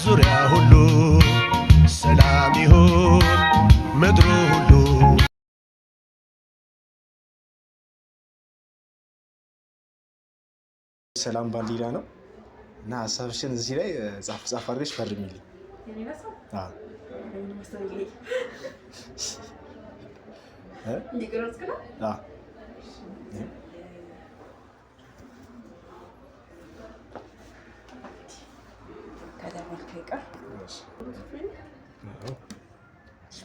ዙሪያ ሁሉ ሰላም ይሁን ምድሩ ሁሉ። ሰላም ባንዲራ ነው እና ሀሳብሽን እዚህ ላይ ጻፍ ጻፍ አድርገሽ ፈርሚልኝ።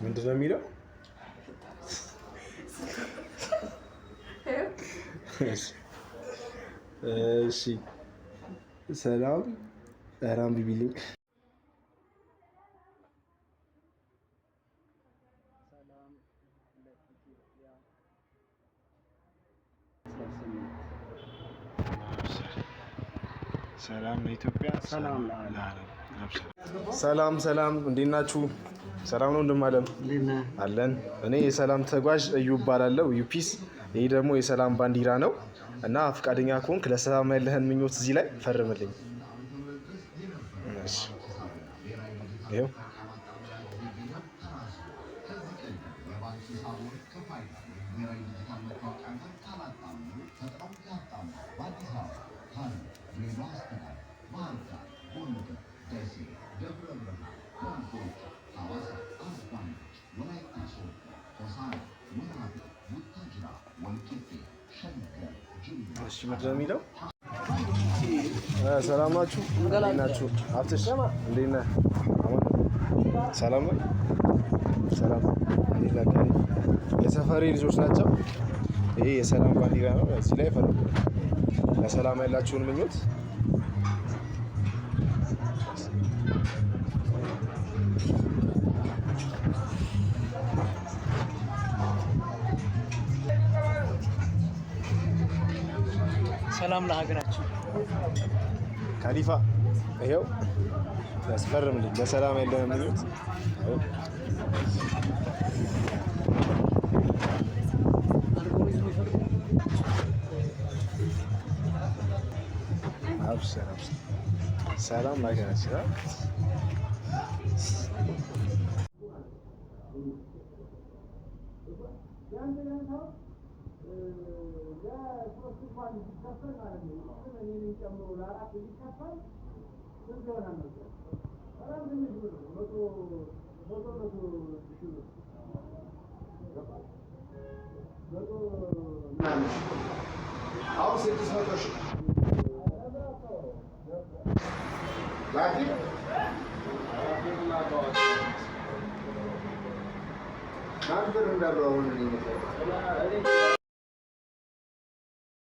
ምንድን ነው የሚለው? እሺ ሰላም ራም ቢቢልኝ ሰላም ለኢትዮጵያ፣ ሰላም ለዓለም። ሰላም ሰላም፣ እንዴት ናችሁ? ሰላም ነው እንደማለም አለን። እኔ የሰላም ተጓዥ እዩ እባላለሁ። እዩ ፒስ። ይሄ ደግሞ የሰላም ባንዲራ ነው እና ፈቃደኛ ከሆንክ ለሰላም ያለህን ምኞት እዚህ ላይ ፈርምልኝ። እሺ ይሄው እሺ ምንድን ነው የሚለው? ሰላም ናችሁ? እንዴት ናችሁ? አብትሽ እንዴት ነህ? ሰላም ነው? ሰላም እንዴት ናችሁ? የሰፈሬ ልጆች ናቸው። ይሄ የሰላም ባንዲራ ነው። እዚህ ላይ ፈርሙ። ለሰላም ያላችሁን ምኞት ሰላም ለሀገራችን። ካሊፋ ይሄው ያስፈርምልኝ። ለሰላም ያለህን ምኞት አብሽር አብሽር። ሰላም ለሀገራችን።